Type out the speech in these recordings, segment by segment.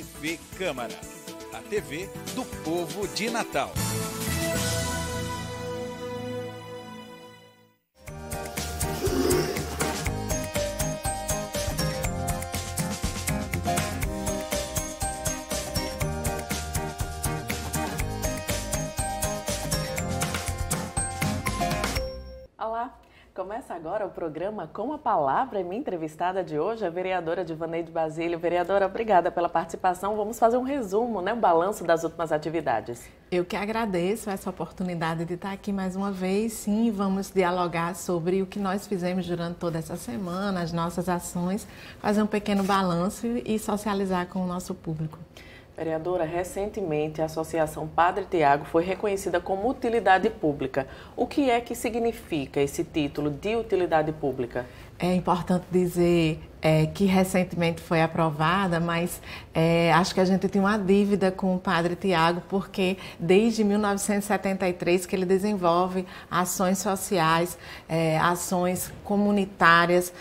TV Câmara, a TV do povo de Natal. Olá, começa agora o programa Com a Palavra e minha entrevistada de hoje é a vereadora Divaneide Basílio. Vereadora, obrigada pela participação. Vamos fazer um resumo, um balanço das últimas atividades. Eu que agradeço essa oportunidade de estar aqui mais uma vez. Sim, vamos dialogar sobre o que nós fizemos durante toda essa semana, as nossas ações, fazer um pequeno balanço e socializar com o nosso público. Vereadora, recentemente a Associação Padre Tiago foi reconhecida como utilidade pública. O que é que significa esse título de utilidade pública? É importante dizer que recentemente foi aprovada, mas acho que a gente tem uma dívida com o Padre Tiago, porque desde 1973 que ele desenvolve ações sociais, ações comunitárias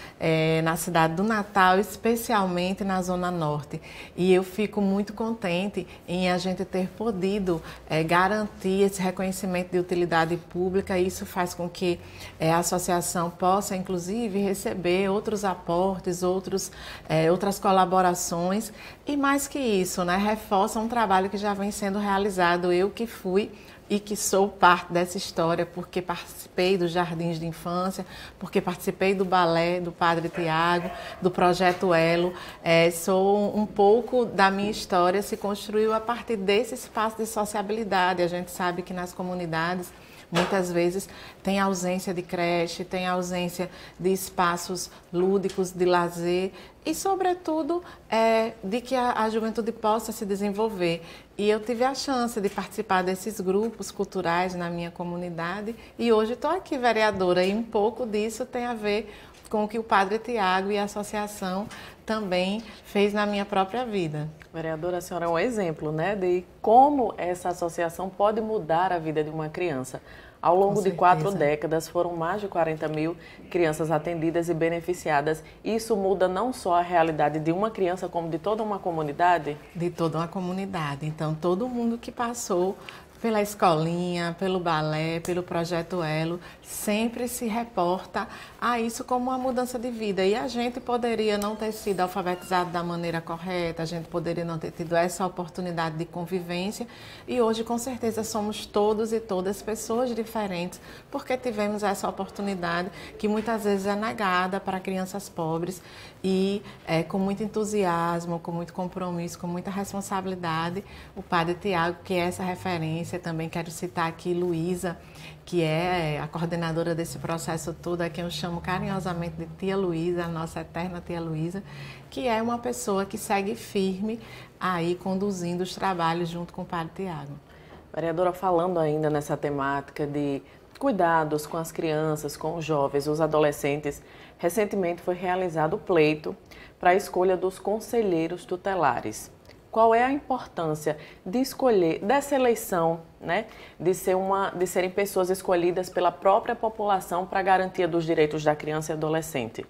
na cidade do Natal, especialmente na Zona Norte. E eu fico muito contente em a gente ter podido garantir esse reconhecimento de utilidade pública. Isso faz com que a associação possa, inclusive, receber outros aportes, outras colaborações e mais que isso, reforça um trabalho que já vem sendo realizado. Eu que fui e que sou parte dessa história porque participei dos jardins de infância, porque participei do balé do Padre Tiago, do Projeto Elo. Sou um pouco da minha história se construiu a partir desse espaço de sociabilidade. A gente sabe que nas comunidades muitas vezes tem ausência de creche, tem ausência de espaços lúdicos, de lazer e, sobretudo, de que a juventude possa se desenvolver. E eu tive a chance de participar desses grupos culturais na minha comunidade e hoje estou aqui, vereadora, e um pouco disso tem a ver com o que o Padre Tiago e a associação também fez na minha própria vida. Vereadora, a senhora é um exemplo, de como essa associação pode mudar a vida de uma criança. Ao longo de 4 décadas, foram mais de 40 mil crianças atendidas e beneficiadas. Isso muda não só a realidade de uma criança, como de toda uma comunidade? De toda uma comunidade. Então, todo mundo que passou pela escolinha, pelo balé, pelo Projeto Elo, sempre se reporta a isso como uma mudança de vida. E a gente poderia não ter sido alfabetizado da maneira correta, a gente poderia não ter tido essa oportunidade de convivência. E hoje, com certeza, somos todos e todas pessoas diferentes, porque tivemos essa oportunidade que muitas vezes é negada para crianças pobres. E com muito entusiasmo, com muito compromisso, com muita responsabilidade, o Padre Tiago, que é essa referência. Também quero citar aqui Luísa, que é a coordenadora desse processo todo, a quem eu chamo carinhosamente de Tia Luísa, a nossa eterna Tia Luísa, que é uma pessoa que segue firme aí conduzindo os trabalhos junto com o Padre Tiago. Vereadora, falando ainda nessa temática de cuidados com as crianças, com os jovens, os adolescentes, recentemente foi realizado o pleito para a escolha dos conselheiros tutelares. Qual é a importância de escolher, dessa eleição, de serem pessoas escolhidas pela própria população para a garantia dos direitos da criança e adolescente?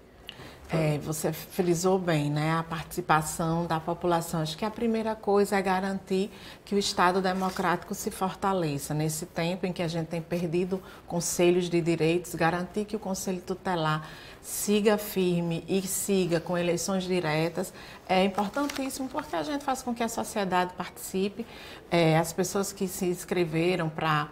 Você frisou bem, a participação da população. Acho que a primeira coisa é garantir que o Estado democrático se fortaleça. Nesse tempo em que a gente tem perdido conselhos de direitos, garantir que o Conselho Tutelar siga firme e siga com eleições diretas é importantíssimo, porque a gente faz com que a sociedade participe. As pessoas que se inscreveram para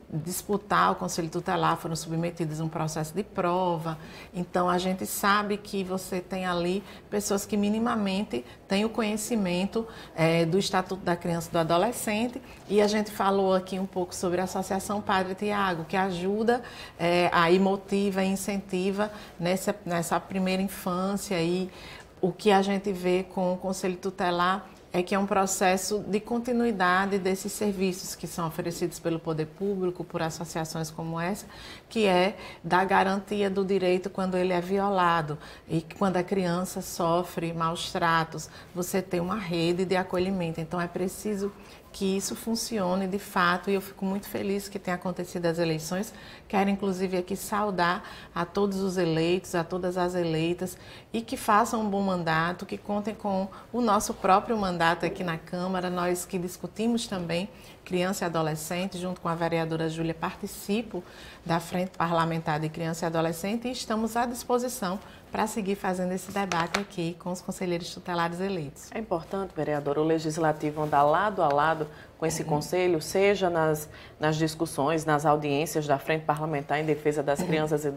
disputar o Conselho Tutelar foram submetidas a um processo de prova. Então, a gente sabe que você tem ali pessoas que minimamente têm o conhecimento do Estatuto da Criança e do Adolescente. E a gente falou aqui um pouco sobre a Associação Padre Tiago, que ajuda aí motiva e incentiva nessa primeira infância. E o que a gente vê com o Conselho Tutelar é que é um processo de continuidade desses serviços que são oferecidos pelo poder público, por associações como essa, que é da garantia do direito quando ele é violado e quando a criança sofre maus tratos, você tem uma rede de acolhimento. Então é preciso que isso funcione de fato, e eu fico muito feliz que tenha acontecido as eleições. Quero inclusive aqui saudar a todos os eleitos, a todas as eleitas, e que façam um bom mandato, que contem com o nosso próprio mandato aqui na Câmara. Nós que discutimos também criança e adolescente, junto com a vereadora Júlia, participo da Frente Parlamentar de Criança e Adolescente e estamos à disposição para seguir fazendo esse debate aqui com os conselheiros tutelares eleitos. É importante, vereadora, o Legislativo andar lado a lado com esse conselho, seja nas discussões, nas audiências da Frente Parlamentar em defesa das crianças e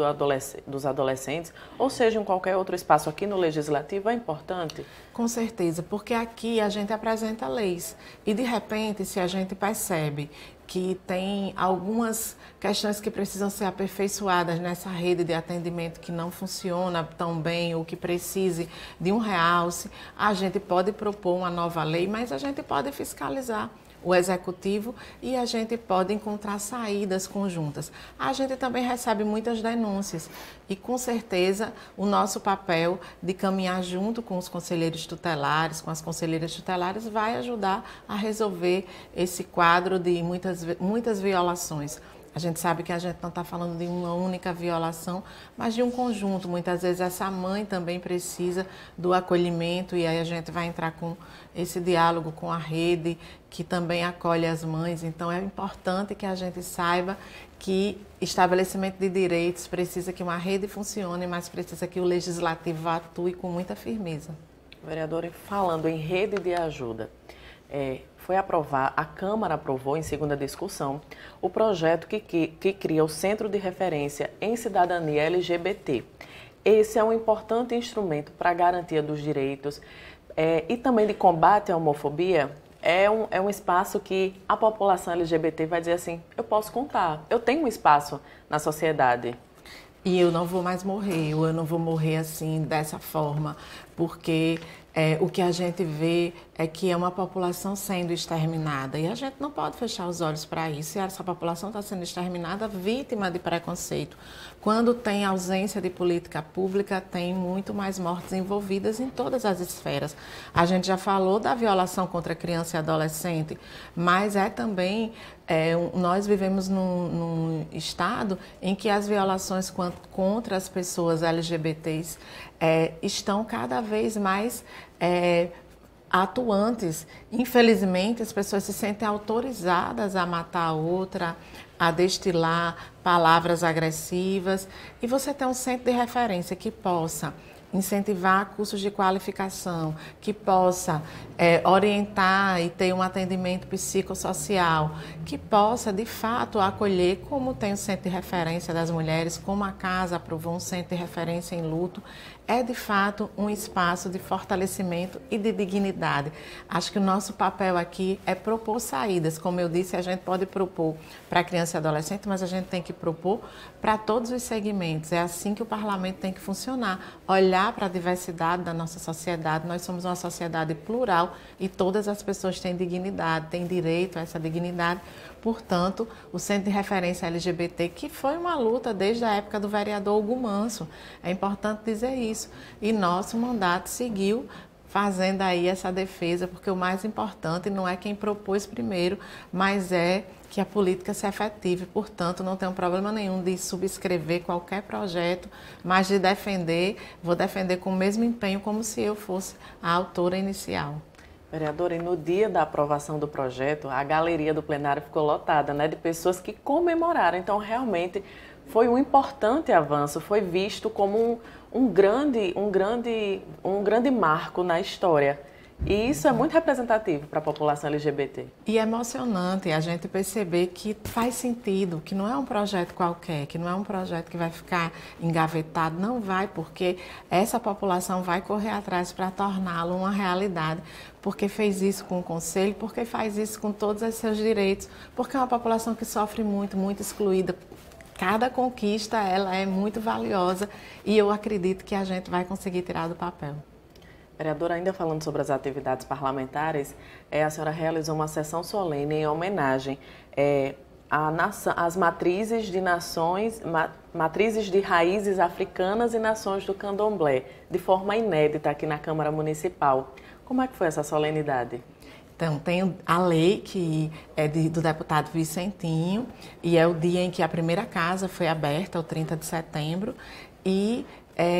dos adolescentes, ou seja, em qualquer outro espaço aqui no Legislativo, é importante? Com certeza, porque aqui a gente apresenta leis e, de repente, se a gente percebe que tem algumas questões que precisam ser aperfeiçoadas nessa rede de atendimento que não funciona tão bem ou que precise de um realce, a gente pode propor uma nova lei, mas a gente pode fiscalizar o executivo e a gente pode encontrar saídas conjuntas. A gente também recebe muitas denúncias e, com certeza, o nosso papel de caminhar junto com os conselheiros tutelares, com as conselheiras tutelares, vai ajudar a resolver esse quadro de muitas violações. A gente sabe que a gente não está falando de uma única violação, mas de um conjunto. Muitas vezes essa mãe também precisa do acolhimento e aí a gente vai entrar com esse diálogo com a rede, que também acolhe as mães. Então é importante que a gente saiba que estabelecimento de direitos precisa que uma rede funcione, mas precisa que o Legislativo atue com muita firmeza. Vereadora, falando em rede de ajuda, a Câmara aprovou em segunda discussão o projeto que cria o Centro de Referência em Cidadania LGBT. Esse é um importante instrumento para a garantia dos direitos e também de combate à homofobia. É um espaço que a população LGBT vai dizer assim, eu posso contar, eu tenho um espaço na sociedade. E eu não vou mais morrer, eu não vou morrer assim, dessa forma, porque o que a gente vê é que é uma população sendo exterminada e a gente não pode fechar os olhos para isso. E essa população está sendo exterminada vítima de preconceito. Quando tem ausência de política pública, tem muito mais mortes envolvidas em todas as esferas. A gente já falou da violação contra criança e adolescente, mas também nós vivemos num estado em que as violações contra as pessoas LGBTs estão cada vez mais atuantes. Infelizmente, as pessoas se sentem autorizadas a matar a outra, a destilar palavras agressivas. E você tem um centro de referência que possa incentivar cursos de qualificação, que possa orientar e ter um atendimento psicossocial, que possa, de fato, acolher, como tem o Centro de Referência das Mulheres, como a Casa aprovou um Centro de Referência em Luto, é, de fato, um espaço de fortalecimento e de dignidade. Acho que o nosso papel aqui é propor saídas. Como eu disse, a gente pode propor para criança e adolescente, mas a gente tem que propor para todos os segmentos. É assim que o parlamento tem que funcionar. Olhar para a diversidade da nossa sociedade. Nós somos uma sociedade plural e todas as pessoas têm dignidade, têm direito a essa dignidade. Portanto, o Centro de Referência LGBT, que foi uma luta desde a época do vereador Hugo Manso, é importante dizer isso. E nosso mandato seguiu fazendo aí essa defesa, porque o mais importante não é quem propôs primeiro, mas é que a política se efetive. Portanto, não tenho problema nenhum de subscrever qualquer projeto, mas de defender, vou defender com o mesmo empenho como se eu fosse a autora inicial. Vereadora, e no dia da aprovação do projeto, a galeria do plenário ficou lotada, né, de pessoas que comemoraram. Então, realmente, foi um importante avanço, foi visto como um grande marco na história. E isso é muito representativo para a população LGBT. E é emocionante a gente perceber que faz sentido, que não é um projeto qualquer, que não é um projeto que vai ficar engavetado, não vai, porque essa população vai correr atrás para torná-lo uma realidade, porque fez isso com o Conselho, porque faz isso com todos os seus direitos, porque é uma população que sofre muito, muito excluída. Cada conquista, ela é muito valiosa e eu acredito que a gente vai conseguir tirar do papel. Vereadora, ainda falando sobre as atividades parlamentares, a senhora realizou uma sessão solene em homenagem às matrizes de raízes africanas e nações do candomblé, de forma inédita aqui na Câmara Municipal. Como é que foi essa solenidade? Então, tem a lei que é do deputado Vicentinho, e é o dia em que a primeira casa foi aberta, o 30 de setembro, e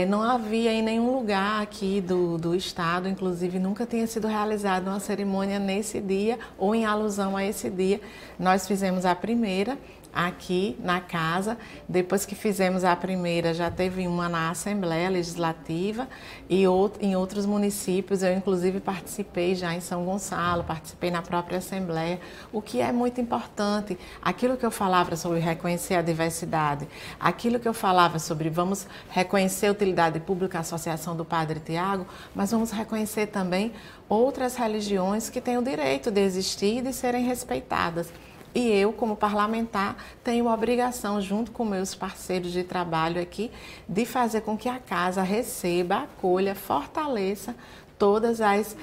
não havia em nenhum lugar aqui do estado, inclusive nunca tinha sido realizada uma cerimônia nesse dia ou em alusão a esse dia. Nós fizemos a primeira aqui na casa. Depois que fizemos a primeira, já teve uma na Assembleia Legislativa e em outros municípios. Eu, inclusive, participei já em São Gonçalo, participei na própria Assembleia, o que é muito importante. Aquilo que eu falava sobre reconhecer a diversidade, aquilo que eu falava sobre vamos reconhecer a utilidade pública, a Associação do Padre Tiago, mas vamos reconhecer também outras religiões que têm o direito de existir e de serem respeitadas. E eu, como parlamentar, tenho a obrigação, junto com meus parceiros de trabalho aqui, de fazer com que a casa receba, acolha, fortaleça todas as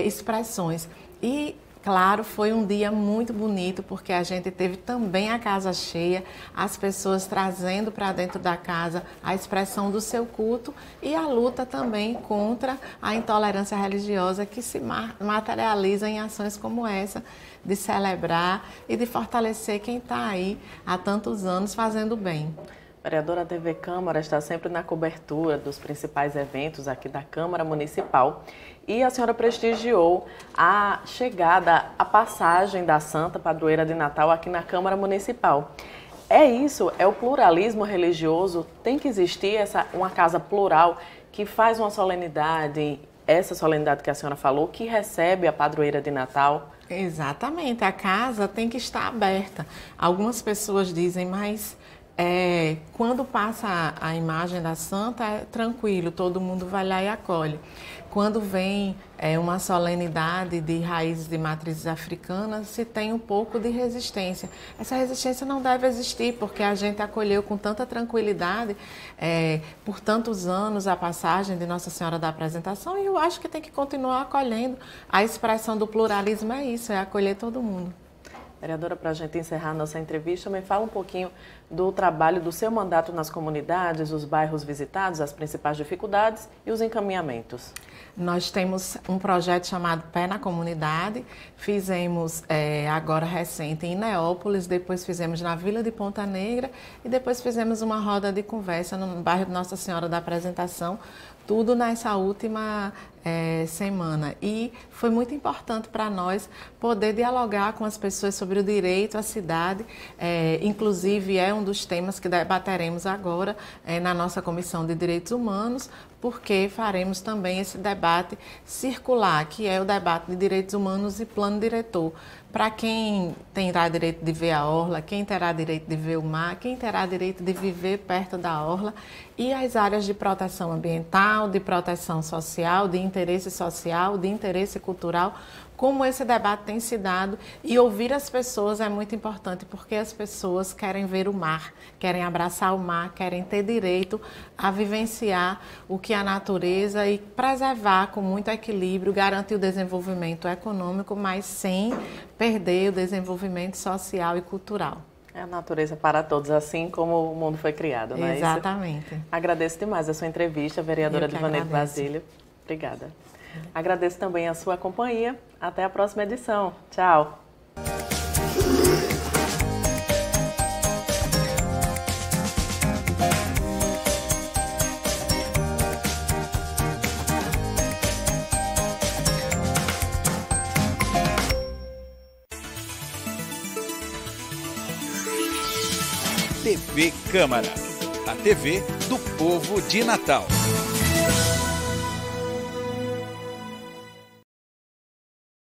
expressões. E, claro, foi um dia muito bonito, porque a gente teve também a casa cheia, as pessoas trazendo para dentro da casa a expressão do seu culto e a luta também contra a intolerância religiosa que se materializa em ações como essa, de celebrar e de fortalecer quem está aí há tantos anos fazendo bem. Vereadora, a TV Câmara está sempre na cobertura dos principais eventos aqui da Câmara Municipal e a senhora prestigiou a chegada, a passagem da Santa Padroeira de Natal aqui na Câmara Municipal. É isso? É o pluralismo religioso? Tem que existir uma casa plural que faz uma solenidade, essa solenidade que a senhora falou, que recebe a Padroeira de Natal? Exatamente, a casa tem que estar aberta. Algumas pessoas dizem, mas quando passa a imagem da Santa, é tranquilo, todo mundo vai lá e acolhe. Quando vem uma solenidade de raízes de matrizes africanas, se tem um pouco de resistência. Essa resistência não deve existir, porque a gente acolheu com tanta tranquilidade por tantos anos a passagem de Nossa Senhora da Apresentação, e eu acho que tem que continuar acolhendo. A expressão do pluralismo é isso, é acolher todo mundo. Vereadora, para a gente encerrar a nossa entrevista, me fala um pouquinho do trabalho do seu mandato nas comunidades, os bairros visitados, as principais dificuldades e os encaminhamentos. Nós temos um projeto chamado Pé na Comunidade, fizemos agora recente em Neópolis, depois fizemos na Vila de Ponta Negra e depois fizemos uma roda de conversa no bairro de Nossa Senhora da Apresentação, tudo nessa última semana. E foi muito importante para nós poder dialogar com as pessoas sobre o direito à cidade, inclusive é um dos temas que debateremos agora na nossa Comissão de Direitos Humanos, porque faremos também esse debate circular, que é o debate de direitos humanos e plano diretor. Para quem terá direito de ver a orla, quem terá direito de ver o mar, quem terá direito de viver perto da orla, e as áreas de proteção ambiental, de proteção social, de interesse cultural, como esse debate tem se dado, e ouvir as pessoas é muito importante, porque as pessoas querem ver o mar, querem abraçar o mar, querem ter direito a vivenciar o que é a natureza e preservar com muito equilíbrio, garantir o desenvolvimento econômico, mas sem perder o desenvolvimento social e cultural. É a natureza para todos, assim como o mundo foi criado, não é isso? Exatamente. Agradeço demais a sua entrevista, vereadora Divaneide Basílio. Obrigada. Agradeço também a sua companhia. Até a próxima edição. Tchau. TV Câmara, a TV do povo de Natal.